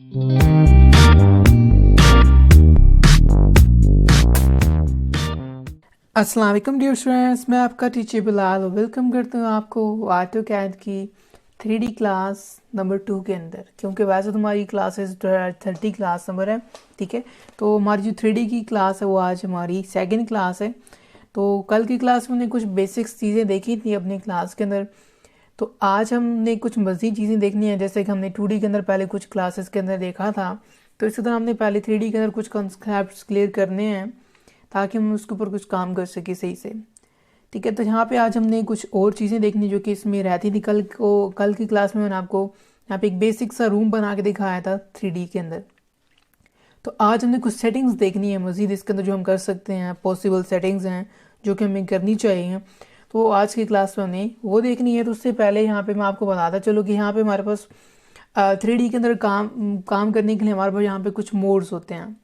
अस्सलाम वालेकुम dear students, मैं आपका टीचर बिलाल वेलकम करता हूँ आपको ऑटोकैड की 3D क्लास नंबर 2 के अंदर। क्योंकि वैसे तो हमारी क्लासेस 30 क्लास नंबर है, ठीक है। तो हमारी जो 3D की क्लास है वो आज हमारी सेकंड क्लास है। तो कल की क्लास में हमने कुछ बेसिक्स चीज़ें देखी थी अपनी क्लास के अंदर। तो आज हमने कुछ मज़ीद चीज़ें देखनी है, जैसे कि हमने 2D के अंदर पहले कुछ क्लासेस के अंदर देखा था। तो इसी तरह हमने पहले 3D के अंदर कुछ कॉन्सेप्ट्स क्लियर करने हैं ताकि हम उसके ऊपर कुछ काम कर सकें सही से, ठीक है। तो यहाँ पे आज हमने कुछ और चीज़ें देखनी जो कि इसमें रहती थी। कल की क्लास में मैंने आपको यहाँ पे एक बेसिक सा रूम बना के दिखाया था 3D के अंदर। तो आज हमने कुछ सेटिंग्स देखनी है मज़ीद इसके अंदर जो हम कर सकते हैं, पॉसिबल सेटिंग्स हैं जो कि हमें करनी चाहिए। तो आज की क्लास में हमें वो देखनी है। तो उससे पहले यहाँ पे मैं आपको बताता चलो कि यहाँ पे हमारे पास 3D के अंदर काम करने के लिए हमारे पास यहाँ पे कुछ मोड्स होते हैं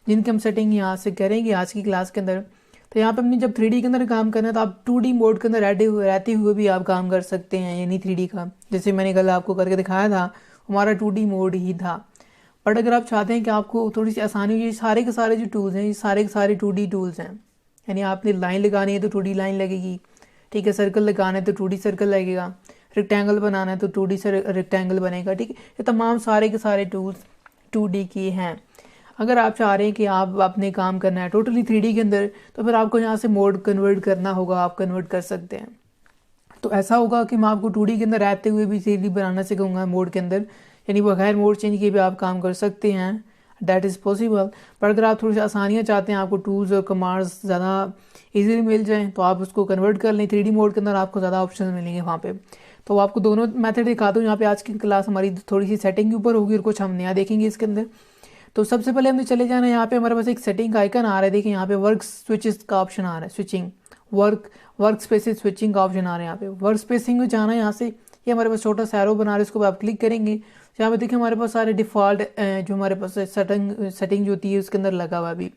जिनकी हम सेटिंग यहाँ से करेंगे आज की क्लास के अंदर। तो यहाँ पे हमने जब 3D के अंदर काम करना है तो आप 2D मोड के अंदर रहते हुए भी आप काम कर सकते हैं, यानी 3D का जैसे मैंने कल आपको करके दिखाया था हमारा 2D मोड ही था। बट अगर आप चाहते हैं कि आपको थोड़ी सी आसानी हो, ये सारे के सारे जो टूल्स हैं ये सारे के सारे 2D टूल्स हैं। यानी आपने लाइन लगानी है तो 2D लाइन लगेगी, ठीक है। सर्कल लगाना है तो 2D सर्कल लगेगा, रेक्टेंगल बनाना है तो 2D रेक्टेंगल बनेगा, ठीक है। ये तमाम सारे के सारे टूल्स 2D के हैं। अगर आप चाह रहे हैं कि आप अपने काम करना है टोटली 3D के अंदर तो फिर आपको यहाँ से मोड कन्वर्ट करना होगा, आप कन्वर्ट कर सकते हैं। तो ऐसा होगा कि मैं आपको 2D के अंदर रहते हुए भी 3D बनाना सिखाऊंगा मोड के अंदर, यानी बगैर मोड चेंज किए भी आप काम कर सकते हैं, डैट इज़ पॉसिबल। पर अगर आप थोड़ी सी आसानियाँ चाहते हैं, आपको टूल्स और कमांड्स ज़्यादा ईजिली मिल जाएँ तो आप उसको कन्वर्ट कर लें 3D मोड के अंदर, आपको ज़्यादा ऑप्शन मिलेंगे वहाँ पर। तो आपको दोनों मेथड दिखाता हूँ। यहाँ पे आज की क्लास हमारी थोड़ी सी सेटिंग के ऊपर होगी और कुछ हम नया देखेंगे इसके अंदर। तो सबसे पहले हमने चले जाना, यहाँ पे हमारे पास एक सेटिंग का आइकन आ रहा है, देखिए यहाँ पे वर्क स्विचेस का ऑप्शन आ रहा है, स्विचिंग वर्क स्पेसिस स्विचिंग का ऑप्शन आ रहा है। यहाँ पे वर्क स्पेसिंग में जाना है, यहाँ से ये हमारे पास छोटा सा एरो बना रहा है, इसको आप क्लिक करेंगे। यहाँ पे देखिए हमारे पास सारे डिफ़ॉल्ट जो हमारे पास सेटिंग जो होती है उसके अंदर लगा हुआ अभी।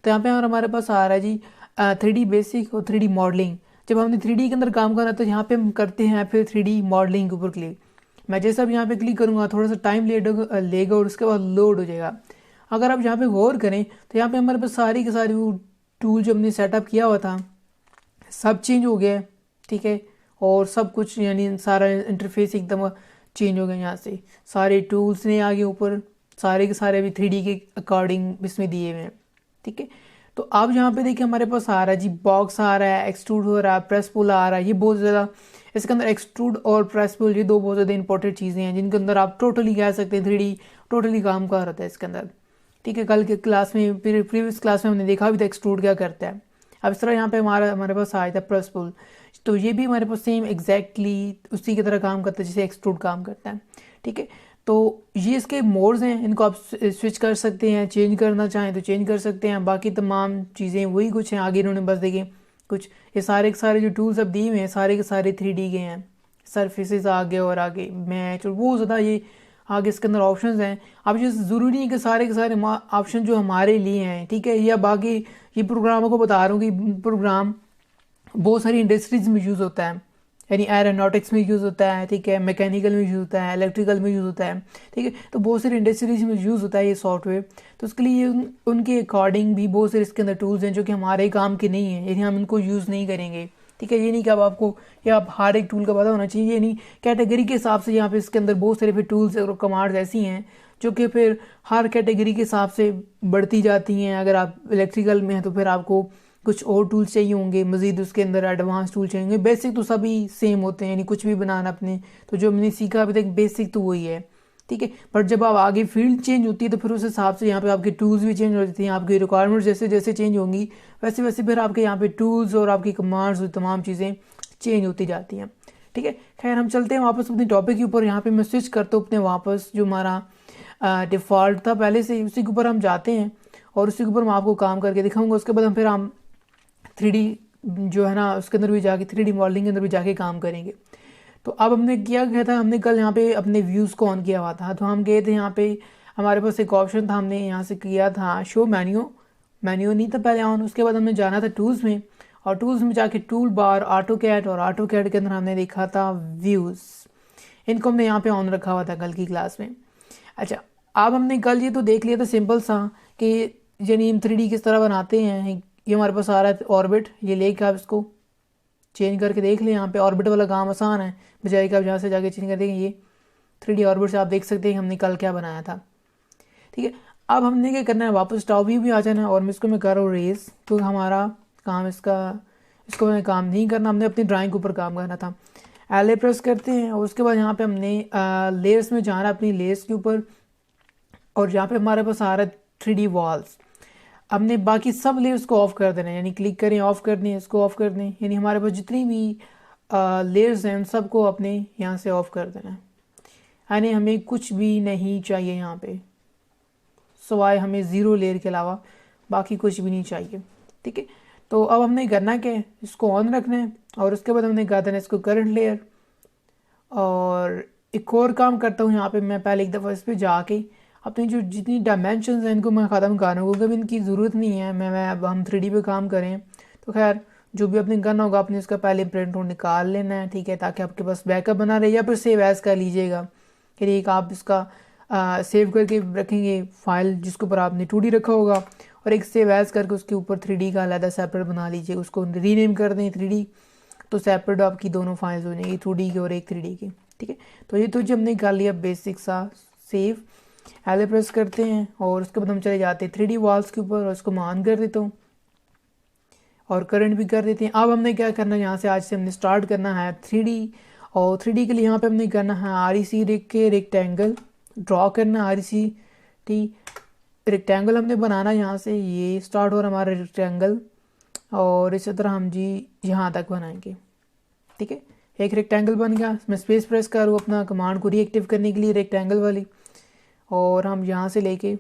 तो यहाँ पे हमारे पास आ रहा है जी 3D बेसिक और 3D मॉडलिंग। जब हमने 3D के अंदर काम करना तो यहाँ पे हम करते हैं फिर 3D मॉडलिंग के ऊपर क्लिक। मैं जैसा अब यहाँ पे क्लिक करूँगा थोड़ा सा टाइम लेगा और उसके बाद लोड हो जाएगा। अगर आप यहाँ पे गौर करें तो यहाँ पे हमारे पास सारी के सारी वो टूल जो हमने सेटअप किया हुआ था सब चेंज हो गया है, ठीक है। और सब कुछ यानी सारा इंटरफेस एकदम चेंज हो गया। यहाँ से सारे टूल्स ने आगे ऊपर सारे के सारे अभी 3D के अकॉर्डिंग इसमें दिए हुए हैं, ठीक है। तो अब यहाँ पे देखिए हमारे पास आ रहा है जी बॉक्स आ रहा है, एक्सट्रूड हो रहा है, प्रेस पुल आ रहा है। ये बहुत ज़्यादा इसके अंदर एक्सट्रूड और प्रेस पुल ये दो बहुत ज़्यादा इंपॉर्टेंट चीज़ें हैं जिनके अंदर आप टोटली कह सकते हैं 3D टोटली काम कर रहा था इसके अंदर, ठीक है। कल के क्लास में प्रीवियस क्लास में हमने देखा भी था एक्सट्रूड क्या करता है। अब इस तरह यहाँ पे हमारे पास आया था प्रेस पुल, तो ये भी हमारे पास सेम एग्जैक्टली उसी की तरह काम करता है जैसे एक्सट्रूड काम करता है, ठीक है। तो ये इसके मोड्स हैं, इनको आप स्विच कर सकते हैं, चेंज करना चाहें तो चेंज कर सकते हैं। बाकी तमाम चीज़ें वही कुछ हैं, आगे इन्होंने बस देखें कुछ ये सारे के सारे जो टूल्स अब दिए हुए हैं सारे के सारे 3D के हैं। सरफेसेस आगे और आगे मैच और बहुत ज़्यादा ये आगे इसके अंदर ऑप्शंस हैं। अब ये ज़रूरी नहीं है कि सारे के सारे ऑप्शन जो हमारे लिए हैं, ठीक है, या बाकी ये प्रोग्रामों को बता रहा हूँ कि प्रोग्राम बहुत सारी इंडस्ट्रीज में यूज़ होता है, यानी एरोनॉटिक्स में यूज़ होता है, ठीक है, मैकेनिकल में यूज़ होता है, इलेक्ट्रिकल में यूज़ होता है, ठीक है। तो बहुत सारी इंडस्ट्रीज में यूज़ होता है ये सॉफ्टवेयर। तो उसके लिए उनके अकॉर्डिंग भी बहुत सारे इसके अंदर टूल्स हैं जो कि हमारे काम के नहीं हैं, यानी हम इनको यूज़ नहीं करेंगे, ठीक है। ये नहीं कि अब आपको या आप हर एक टूल का पता होना चाहिए, ये नहीं, कैटेगरी के हिसाब से यहाँ पे इसके अंदर बहुत सारे फिर टूल्स और कमांड्स ऐसी हैं जो कि फिर हर कैटेगरी के हिसाब से बढ़ती जाती हैं। अगर आप इलेक्ट्रिकल में हैं तो फिर आपको कुछ और टूल्स चाहिए होंगे, मज़ीद उसके अंदर एडवांस टूल चाहिए होंगे। बेसिक तो सभी सेम होते हैं, यानी कुछ भी बनाना अपने, तो जो हमने सीखा अभी तक बेसिक तो वही है, ठीक है। पर जब आप आगे फील्ड चेंज होती है तो फिर उस हिसाब से यहाँ पे आपके टूल्स भी चेंज हो जाती हैं, आपकी रिक्वायरमेंट्स जैसे जैसे चेंज होंगी वैसे वैसे फिर आपके यहाँ पे टूल्स और आपकी कमांड्स और तमाम चीज़ें चेंज होती जाती हैं, ठीक है। खैर हम चलते हैं वापस अपने टॉपिक के ऊपर। यहाँ पे मैं स्विच करता हूँ अपने वापस जो हमारा डिफ़ॉल्ट था पहले से, उसी के ऊपर हम जाते हैं और उसी के ऊपर मैं आपको काम करके दिखाऊंगा। उसके बाद हम 3D जो है ना उसके अंदर भी जाके 3D मॉडलिंग के अंदर भी जाके काम करेंगे। तो अब हमने किया गया था, हमने कल यहाँ पे अपने व्यूज़ को ऑन किया हुआ था, तो हम गए थे यहाँ पे हमारे पास एक ऑप्शन था, हमने यहाँ से किया था शो मेन्यू नहीं था पहले ऑन। उसके बाद हमने जाना था टूल्स में और टूल्स में जाके टूल बार ऑटोकैड और ऑटोकैड के अंदर हमने देखा था व्यूज़, इनको हमने यहाँ पे ऑन रखा हुआ था कल की क्लास में। अच्छा अब हमने कल ये तो देख लिया था सिंपल सा कि यानी हम 3D किस तरह बनाते हैं। ये हमारे पास आ रहा है ऑर्बिट, ये लेके आप इसको चेंज करके देख लें। यहाँ पे ऑर्बिट वाला काम आसान है, बजाय कि आप यहाँ से जाके चेंज कर देंगे। ये 3D ऑर्बिट से आप देख सकते हैं हमने कल क्या बनाया था। ठीक है, अब हमने क्या करना है, वापस टॉप व्यू भी आ जाना है और मैं इसको मैं कर रहा हूँ रेस, तो हमारा काम इसको मैंने काम नहीं करना, हमने अपनी ड्राइंग के ऊपर काम करना था। एल ए प्रेस करते हैं और उसके बाद यहाँ पे हमने लेयर्स में जाना है, अपनी लेयर्स के ऊपर। और यहाँ पे हमारे पास आ रहा है 3D वॉल्स। हमने बाकी सब लेयर्स को ऑफ कर देना है, यानी क्लिक करें ऑफ कर दें, इसको ऑफ कर दें, यानी हमारे पास जितनी भी लेयर्स हैं उन सबको अपने यहाँ से ऑफ कर देना है। यानी हमें कुछ भी नहीं चाहिए यहाँ पे, सवाए हमें ज़ीरो लेयर के अलावा बाकी कुछ भी नहीं चाहिए। ठीक है, तो अब हमने करना क्या है, इसको ऑन रखना है और उसके बाद हमने कर देना है इसको करंट लेयर। और एक और काम करता हूँ यहाँ पे, मैं पहले एक दफ़ा इस पर जाके अपनी जो जितनी डायमेंशंस हैं इनको मैं ख़त्म कर रहा हूँ, क्योंकि इनकी ज़रूरत नहीं है। मैं अब हम 3D पे काम करें तो खैर जो भी आपने करना होगा आपने इसका पहले प्रिंट आउट निकाल लेना है। ठीक है, ताकि आपके पास बैकअप बना रहे, या फिर सेव एज़ कर लीजिएगा कि एक आप इसका सेव करके रखेंगे फाइल जिसके ऊपर आपने 2D रखा होगा, और एक सेव एज़ करके उसके ऊपर 3D का अलग सेपरेट बना लीजिए, उसको रीनेम कर दें 3D, तो सेपरेट आपकी दोनों फाइल्स हो जाएंगी, 2D की और एक 3D की। ठीक है, तो ये तो जो हमने कर लिया बेसिक सा सेव। एल प्रेस करते हैं और उसके बाद हम चले जाते हैं 3D वॉल्स के ऊपर और उसको मैं ऑन कर देता हूँ और करंट भी कर देते हैं। अब हमने क्या करना है, यहाँ से आज से हमने स्टार्ट करना है 3D। और 3D के लिए यहाँ पे हमने करना है REC के रेक्टेंगल ड्रॉ करना है। REC रेक्टेंगल हमने बनाना है, यहाँ से ये स्टार्ट हो रहा है हमारा रेक्टेंगल, और इसी तरह हम जी यहाँ तक बनाएंगे। ठीक है, एक रेक्टेंगल बन गया। मैं स्पेस प्रेस करूँ अपना कमांड को रीएक्टिव करने के लिए रेक्टेंगल वाली, और हम यहाँ से लेके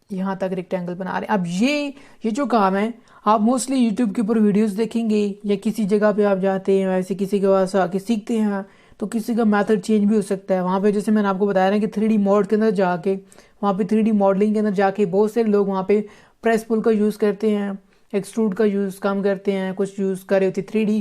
यहाँ तक रेक्टेंगल बना रहे हैं। अब ये जो काम है आप मोस्टली यूट्यूब के ऊपर वीडियोस देखेंगे या किसी जगह पे आप जाते हैं वैसे किसी के पास आके सीखते हैं, तो किसी का मेथड चेंज भी हो सकता है। वहाँ पे जैसे मैंने आपको बताया ना कि 3D मोड के अंदर जाके, वहाँ पे 3D मॉडलिंग के अंदर जाके बहुत सारे लोग वहाँ पे प्रेस पुल का यूज़ करते हैं, एक्सट्रूड का यूज़ कम करते हैं, कुछ यूज़ कर रहे होते 3D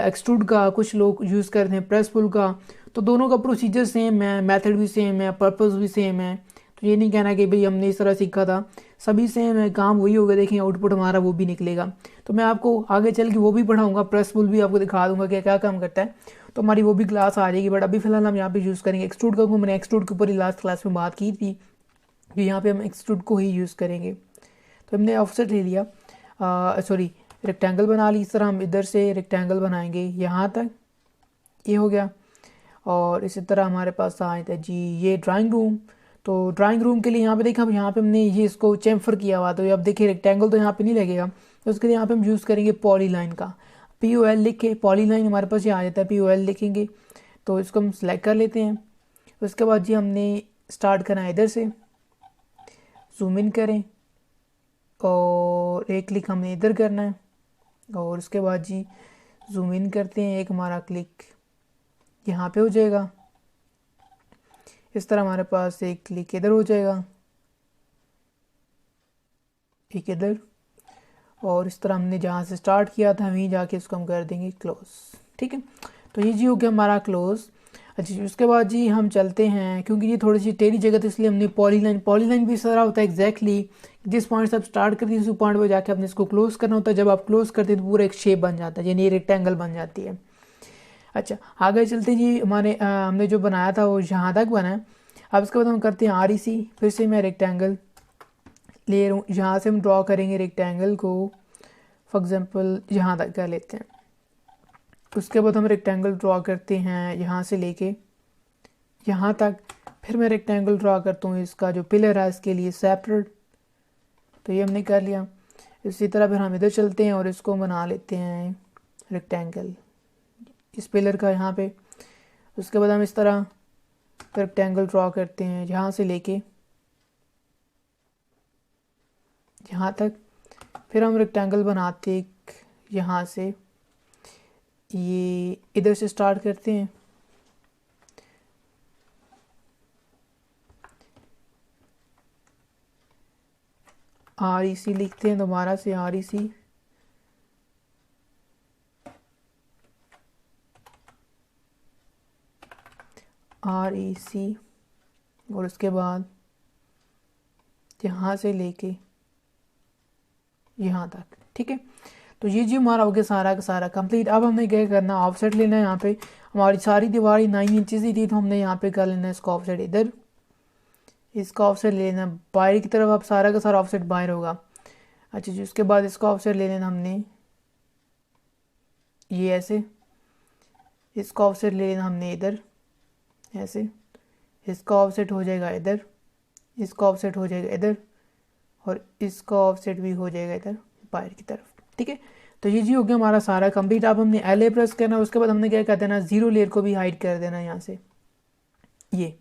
एक्सट्रूड का, कुछ लोग यूज़ करते हैं प्रेस पुल का। तो दोनों का प्रोसीजर सेम है, मेथड भी सेम है, पर्पस भी सेम है। तो ये नहीं कहना कि भाई हमने इस तरह सीखा था, सभी सेम है, काम वही होगा, देखें आउटपुट हमारा वो भी निकलेगा। तो मैं आपको आगे चल के वो भी पढ़ाऊंगा, प्रेस पुल भी आपको दिखा दूंगा कि क्या काम करता है, तो हमारी वो भी क्लास आ जाएगी। बट अभी फिलहाल हम यहाँ पे यूज़ करेंगे एक्सट्रूड का। मैंने एक्सट्रूड के ऊपर ही लास्ट क्लास में बात की थी कि यहाँ पे हम एक्सट्रूड को ही यूज़ करेंगे। तो हमने ऑफसेट ले लिया, सॉरी रेक्टेंगल बना ली। इस तरह हम इधर से रेक्टेंगल बनाएंगे यहाँ तक, ये हो गया। और इसी तरह हमारे पास आए थे जी ये ड्राइंग रूम। तो ड्राइंग रूम के लिए यहाँ पे देखा, अब यहाँ पे हमने ये इसको चैम्फर किया हुआ, तो अब देखिए रेक्टेंगल तो यहाँ पे नहीं लगेगा, तो उसके लिए यहाँ पे हम यूज़ करेंगे पॉलीलाइन का। POL लिख के पॉलीलाइन हमारे पास ये आ जाता है, POL लिखेंगे तो इसको हम सेलेक्ट कर लेते हैं। उसके बाद जी हमने स्टार्ट करना है इधर से, जूम इन करें और एक क्लिक हमने इधर करना है, और उसके बाद जी जूम इन करते हैं, एक हमारा क्लिक यहाँ पे हो जाएगा। इस तरह हमारे पास एक क्लिक इधर हो जाएगा, एक इधर, और इस तरह हमने जहाँ से स्टार्ट किया था वहीं जाके इसको हम कर देंगे क्लोज। ठीक है, तो ये जी हो गया हमारा क्लोज। अच्छा जी, उसके बाद जी हम चलते हैं, क्योंकि ये थोड़ी सी टेढ़ी जगह तो इसलिए हमने पॉलीलाइन भी इस तरह होता है एग्जैक्टली जिस पॉइंट से आप स्टार्ट करते हैं उस पॉइंट पर जाके आपने इसको क्लोज करना होता है। जब आप क्लोज करते हैं तो पूरा एक शेप बन जाता है, यानी रेक्टेंगल बन जाती है। अच्छा, आगे चलते जी, हमने जो बनाया था वो यहाँ तक बना है। अब उसके बाद हम करते हैं REC, फिर से मैं रेक्टेंगल ले रहा हूँ, यहाँ से हम ड्रॉ करेंगे रेक्टेंगल को, फॉर एग्जांपल यहाँ तक कर लेते हैं। उसके बाद हम रेक्टेंगल ड्रॉ करते हैं यहाँ से लेके यहाँ तक, फिर मैं रेक्टेंगल ड्रॉ करता हूँ इसका जो पिलर है इसके लिए सेपरेट, तो ये हमने कर लिया। इसी तरह फिर हम इधर चलते हैं और इसको बना लेते हैं रेक्टेंगल इस पिलर का यहाँ पे। उसके बाद हम इस तरह रेक्टेंगल ड्रॉ करते हैं यहाँ से लेके यहाँ तक, फिर हम रेक्टेंगल बनाते यहाँ से, ये इधर से स्टार्ट करते हैं, REC लिखते हैं दोबारा से, REC और उसके बाद यहाँ से लेके यहाँ तक, ठीक है। तो ये जी हमारा हो गया सारा का सारा कंप्लीट। अब हमने क्या करना, ऑफसेट लेना है। यहाँ पे हमारी सारी दीवार 9 इंचेस ही थी, तो हमने यहाँ पे कर लेना है इसका ऑफसेट इधर, इसका ऑफसेट ले लेना बाहर की तरफ। अब सारा का सारा ऑफसेट बाहर होगा। अच्छा जी, उसके बाद इसका ऑफसेट ले लेना हमने ये ऐसे, इसका ऑफसेट ले लेना हमने इधर ऐसे, इसका ऑफसेट हो जाएगा इधर, इसका ऑफसेट हो जाएगा इधर, और इसका ऑफसेट भी हो जाएगा इधर बाहर की तरफ, ठीक है। तो ये जी हो गया हमारा सारा कंप्लीट। अब हमने LA प्रेस करना, उसके बाद हमने क्या कर देना, जीरो लेयर को भी हाइड कर देना यहाँ से। ये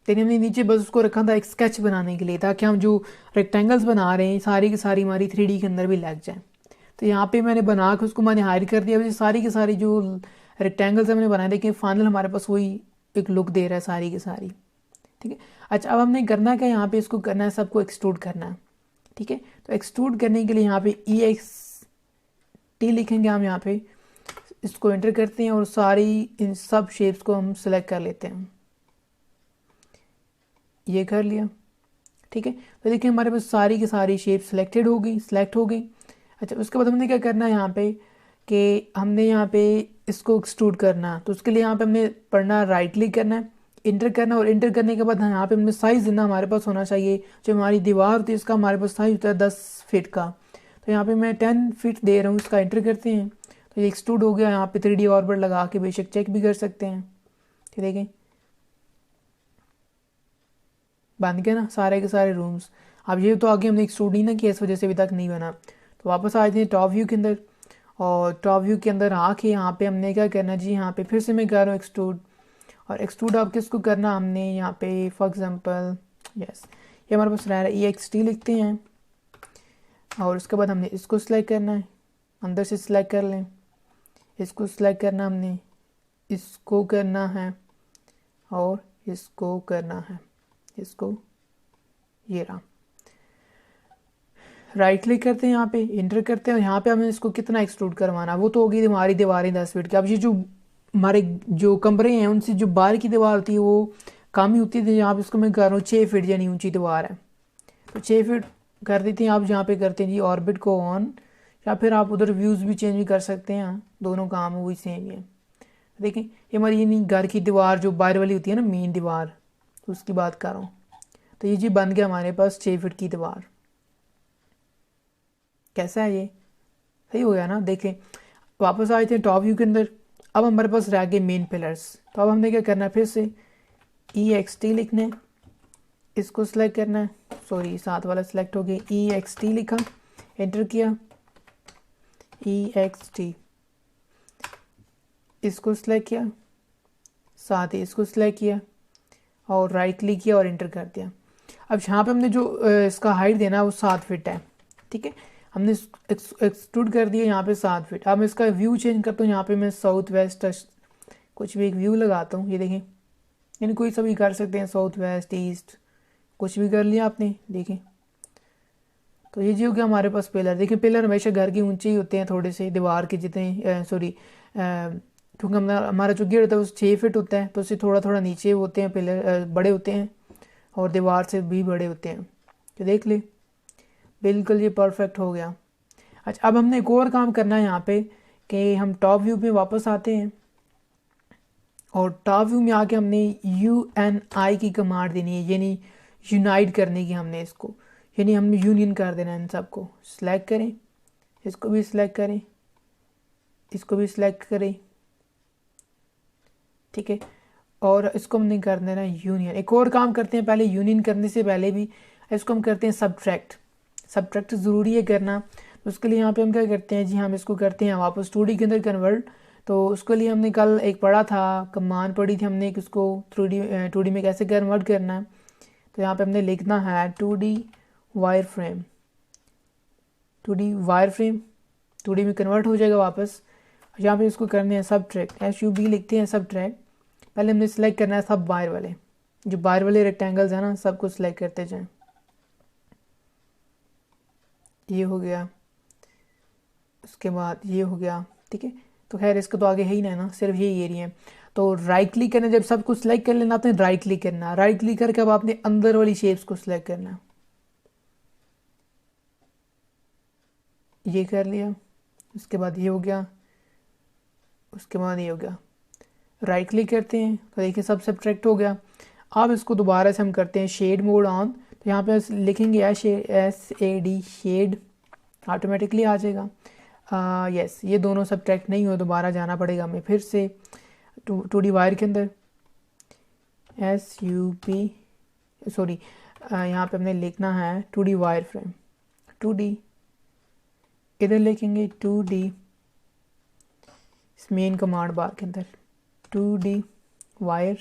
तेने हमने नीचे बस उसको रखा था एक स्केच बनाने के लिए, ताकि हम जो रेक्टेंगल्स बना रहे हैं सारी की सारी हमारी 3D के अंदर भी लग जाए। तो यहाँ पे मैंने बना के उसको मैंने हाइड कर दिया। सारी की सारी जो रेक्टेंगल्स हमने बनाए, देखिए फाइनल हमारे पास वही एक लुक दे रहा है सारी की सारी, ठीक है। अच्छा, अब हमने करना क्या, यहाँ पे इसको करना है, सबको एक्सट्रूड करना है, ठीक है। तो एक्सट्रूड करने के लिए यहाँ पे EXT लिखेंगे हम, यहाँ पे इसको एंटर करते हैं और सारी इन सब शेप्स को हम सिलेक्ट कर लेते हैं। ये कर लिया, ठीक है। तो देखिए हमारे पास सारी की सारी शेप सिलेक्ट हो गई। अच्छा, उसके बाद हमने क्या करना है यहाँ पे कि हमने यहाँ पे इसको एक्सट्रूड करना। तो उसके लिए यहाँ पे हमने पढ़ना, राइट क्लिक करना है, इंटर करना, और इंटर करने के बाद यहाँ पे हमने साइज़ देना हमारे पास होना चाहिए। जो हमारी दीवार होती है इसका हमारे पास साइज़ होता है 10 फीट का। तो यहाँ पे मैं 10 फीट दे रहा हूँ, इसका इंटर करते हैं। तो ये एक्सट्रूड हो गया। यहाँ पे 3D ऑर्बिट लगा के बेशक चेक भी कर सकते हैं, ठीक है। देखें बन गया ना सारे के सारे रूम्स। अब ये तो आगे हमने एक्सट्रूड नहीं ना किया, इस वजह से अभी तक नहीं बना। तो वापस आ जाते हैं टॉप व्यू के अंदर, और टॉप व्यू के अंदर आके यहाँ पे हमने क्या करना जी, यहाँ पे फिर से मैं कर रहा हूँ एक्सट्रूड। और एक्सट्रूड आप किसको करना, हमने यहाँ पे फॉर एग्जांपल यस, ये हमारे पास रह रहा है EXT लिखते हैं। और उसके बाद हमने इसको सिलेक्ट करना है, अंदर से सिलेक्ट कर लें, इसको सिलेक्ट करना हमने, इसको करना है, और इसको करना है, इसको, ये रहा। राइट क्लिक करते हैं, यहाँ पे इंटर करते हैं, और यहाँ पे हमें इसको कितना एक्सट्रूड करवाना, वो तो होगी हमारी दीवारें 10 फीट की। अब ये जो हमारे जो कमरे हैं उनसे जो बाहर की दीवार होती है वो कम ही होती थी। यहाँ पे इसको मैं कर रहा हूँ 6 फीट यानी ऊंची दीवार है, तो 6 फीट कर देते हैं। आप यहाँ पे करते हैं जी ऑर्बिट को ऑन, या फिर आप उधर व्यूज़ भी चेंज भी कर सकते हैं, दोनों काम वही सेम ही है। देखिए ये हमारी यानी घर की दीवार जो बाहर वाली होती है ना, मेन दीवार, तो उसकी बात कर रहा हूँ। तो ये जी बन गया हमारे पास 6 फीट की दीवार। कैसा है, ये सही हो गया ना। देखें वापस आए थे टॉप व्यू के अंदर। अब हमारे पास रह गए मेन पिलर्स। तो अब हमने क्या करना है, फिर से EXT लिखना है, इसको सिलेक्ट करना है, सॉरी साथ वाला सिलेक्ट हो गया, EXT लिखा, एंटर किया, EXT, इसको सिलेक्ट किया, साथ ही इसको सिलेक्ट किया, और राइट क्लिक किया और एंटर कर दिया। अब यहाँ पे हमने जो इसका हाइट देना है वो 7 फीट है, ठीक है। हमने एक्सट्रूड कर दिया यहाँ पे 7 फीट। अब मैं इसका व्यू चेंज करता हूँ, यहाँ पे मैं साउथ वेस्ट कुछ भी एक व्यू लगाता हूँ, ये देखें, यानी कोई सा भी कर सकते हैं, साउथ वेस्ट ईस्ट कुछ भी कर लिया आपने, देखें। तो ये जो कि हमारे पास पिलर, देखिए पिलर हमेशा घर के ऊंचे ही होते हैं, थोड़े से दीवार के जितने, सॉरी क्योंकि हमारा जो गेट होता है वो 6 फीट होता है, तो उससे थोड़ा थोड़ा नीचे होते हैं पिलर, बड़े होते हैं, और दीवार से भी बड़े होते हैं। तो देख ले बिल्कुल ये परफेक्ट हो गया। अच्छा, अब हमने एक और काम करना है यहाँ पे कि हम टॉप व्यू पे वापस आते हैं, और टॉप व्यू में आके हमने UNI की कमांड देनी है, यानी यूनाइट करने की हमने इसको, यानी हमने यूनियन कर देना है। इन सबको सिलेक्ट करें, इसको भी सिलेक्ट करें, इसको भी सिलेक्ट करें, ठीक है। और इसको हमने कर देना यूनियन। एक और काम करते हैं, पहले यूनियन करने से पहले भी इसको हम करते हैं सब्ट्रैक्ट ज़रूरी है करना। तो उसके लिए यहाँ पे हम क्या करते हैं जी, हम इसको करते हैं वापस 2D के अंदर कन्वर्ट। तो उसके लिए हमने कल एक पढ़ा था, कमांड पढ़ी थी हमने कि उसको 2D में कैसे कन्वर्ट करना है। तो यहाँ पे हमने लिखना है 2D वायर फ्रेम, 2D में कन्वर्ट हो जाएगा वापस। यहाँ पे इसको करने हैं सब्ट्रैक्ट, SUB लिखते हैं सब्ट्रैक्ट। पहले हमने सेलेक्ट करना है सब बाहर वाले, जो बाहर वाले रेक्टेंगल्स हैं ना, सबको सिलेक्ट करते जाएं। ये हो गया, उसके बाद ये हो गया, ठीक है। तो खैर इसका तो आगे है ही ना, सिर्फ यही एरिया है। तो राइट क्लिक करना, जब सब कुछ सिलेक्ट कर लेना आपने, राइट क्लिक करना, राइट क्लिक करके अब आपने अंदर वाली शेप्स को सिलेक्ट करना, ये कर लिया, उसके बाद ये हो गया, उसके बाद ये हो गया। राइट क्लिक करते हैं तो देखिए सब सब्ट्रैक्ट हो गया। अब इसको दोबारा से हम करते हैं शेड मोड ऑन, तो यहाँ पे लिखेंगे SAD शेड, ऑटोमेटिकली आ जाएगा। यस, ये दोनों सब्ट्रैक्ट नहीं हो, दोबारा जाना पड़ेगा हमें फिर से 2D वायर के अंदर SUP, सॉरी यहाँ पे हमने लिखना है 2D वायर फ्रेम, 2D इधर लिखेंगे 2D इस मेन कमांड बार के अंदर 2D वायर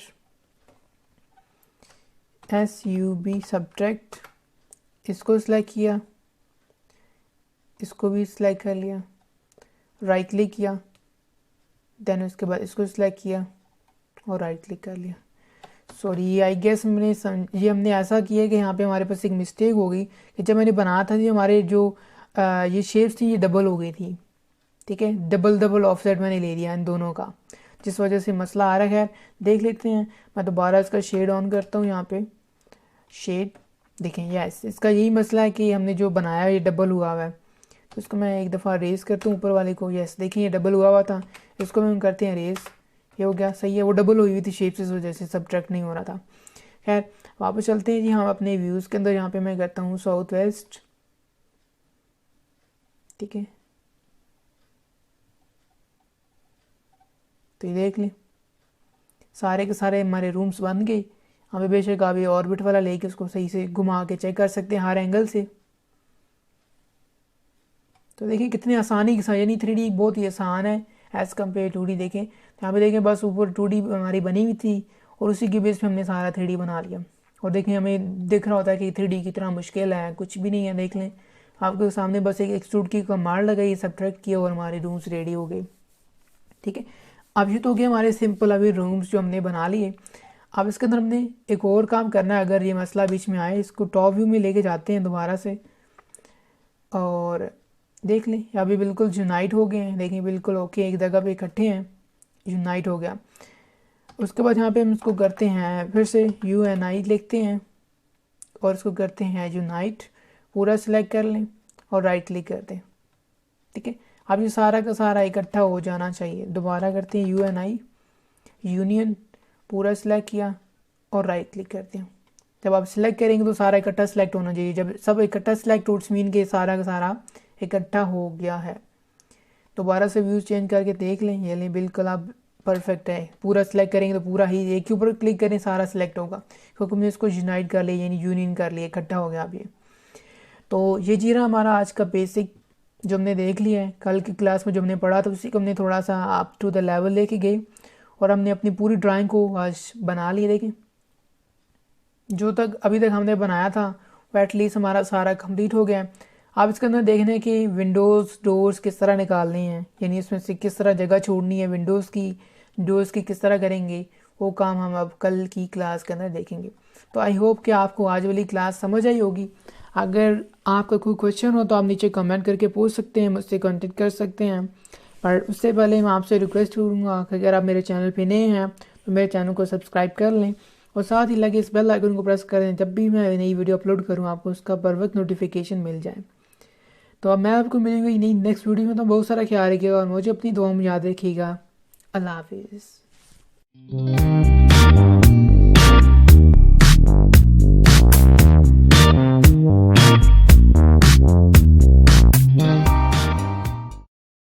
SUB सब्ट्रैक्ट, इसको सिलेक्ट किया, इसको भी सिलेक्ट कर लिया, राइट क्लिक किया, देन उसके बाद इसको सिलेक्ट किया और राइट क्लिक कर लिया। सॉरी आई गेस ये हमने ऐसा किया कि यहाँ पे हमारे पास एक मिस्टेक हो गई कि जब मैंने बनाया था जी हमारे जो ये शेप्स थी ये डबल हो गई थी, ठीक है, डबल ऑफसेट मैंने ले लिया इन दोनों का, जिस वजह से मसला आ रहा है। देख लेते हैं, मैं दोबारा इसका शेड ऑन करता हूँ, यहाँ पे शेड देखें, यस इसका यही मसला है कि हमने जो बनाया है ये डबल हुआ है। तो इसको मैं एक दफ़ा रेस करता हूँ ऊपर वाले को, यस देखिए ये डबल हुआ था, इसको हम करते हैं रेस, ये हो गया, सही है, वो डबल हुई थी शेप से, इस वजह से सब्ट्रैक्ट नहीं हो रहा था। खैर वापस चलते हैं जी हम अपने व्यूज़ के अंदर, यहाँ पे मैं करता हूँ साउथ वेस्ट, ठीक है, तो ये देख लें सारे के सारे हमारे रूम्स बन गए। हमें बेशक अभी ऑर्बिट वाला लेके उसको सही से घुमा के चेक कर सकते हैं हर एंगल से। तो देखिए कितनी आसानी के साथ, यानी 3D बहुत ही आसान है एज़ कम्पेयर 2D। देखें यहाँ पे देखें बस ऊपर 2D हमारी बनी हुई थी और उसी के बेस पे हमने सारा 3D बना लिया। और देखें हमें दिख रहा होता है कि 3D कितना मुश्किल है, कुछ भी नहीं है। देख लें आपके सामने बस एक एक्सट्रूड की कमांड लगाई, सब्ट्रैक्ट किया और हमारे रूम्स रेडी हो गए, ठीक है। अब ये तो हो गया हमारे सिंपल अभी रूम्स जो हमने बना लिए। अब इसके अंदर हमने एक और काम करना है, अगर ये मसला बीच में आए इसको टॉप व्यू में लेके जाते हैं दोबारा से और देख लें अभी बिल्कुल यूनाइट हो गए हैं। देखें बिल्कुल ओके, एक जगह पे इकट्ठे हैं, यूनाइट हो गया। उसके बाद यहाँ पे हम इसको करते हैं फिर से UNI लिखते हैं और इसको करते हैं यूनाइट, पूरा सिलेक्ट कर लें और राइट क्लिक कर दें, ठीक है। अब ये सारा का सारा इकट्ठा हो जाना चाहिए। दोबारा करते हैं UNI यूनियन, पूरा सिलेक्ट किया और राइट क्लिक करते हैं। जब आप सिलेक्ट करेंगे तो सारा इकट्ठा सिलेक्ट होना चाहिए। जब सब इकट्ठा सिलेक्ट हो मीन के सारा का सारा इकट्ठा हो गया है। दोबारा से व्यूज़ चेंज करके देख लें, ये लें बिल्कुल आप परफेक्ट है। पूरा सिलेक्ट करेंगे तो पूरा ही एक के ऊपर क्लिक करें सारा सिलेक्ट होगा, क्योंकि हमने इसको यूनाइट कर लिया यानी यूनियन कर लिया, इकट्ठा हो गया अब ये। तो ये जी रहा हमारा आज का बेसिक जो हमने देख लिया है। कल की क्लास में जो हमने पढ़ा था उसी को हमने थोड़ा सा अप टू द लेवल लेके गए और हमने अपनी पूरी ड्राइंग को आज बना ली। देखें जो तक अभी तक हमने बनाया था वो एटलीस्ट हमारा सारा कंप्लीट हो गया। आप इसके अंदर देखने कि विंडोज़ डोर्स किस तरह निकालने हैं, यानी इसमें से किस तरह जगह छोड़नी है, विंडोज़ की डोर्स की किस तरह करेंगे, वो काम हम अब कल की क्लास के अंदर देखेंगे। तो आई होप कि आपको आज वाली क्लास समझ आई होगी। अगर आपका कोई क्वेश्चन हो तो आप नीचे कमेंट करके पूछ सकते हैं, मुझसे कांटेक्ट कर सकते हैं। पर उससे पहले मैं आपसे रिक्वेस्ट करूँगा कि अगर आप मेरे चैनल पे नए हैं तो मेरे चैनल को सब्सक्राइब कर लें और साथ ही लगे इस बेल आइकन को प्रेस करें, जब भी मैं नई वीडियो अपलोड करूँ आपको उसका बर वक्त नोटिफिकेशन मिल जाए। तो अब मैं आपको मिलूंगी नई नेक्स्ट वीडियो में। तो बहुत सारा ख्याल रखिएगा और मुझे अपनी दुआ में याद रखिएगा। अल्लाह हाफिज़।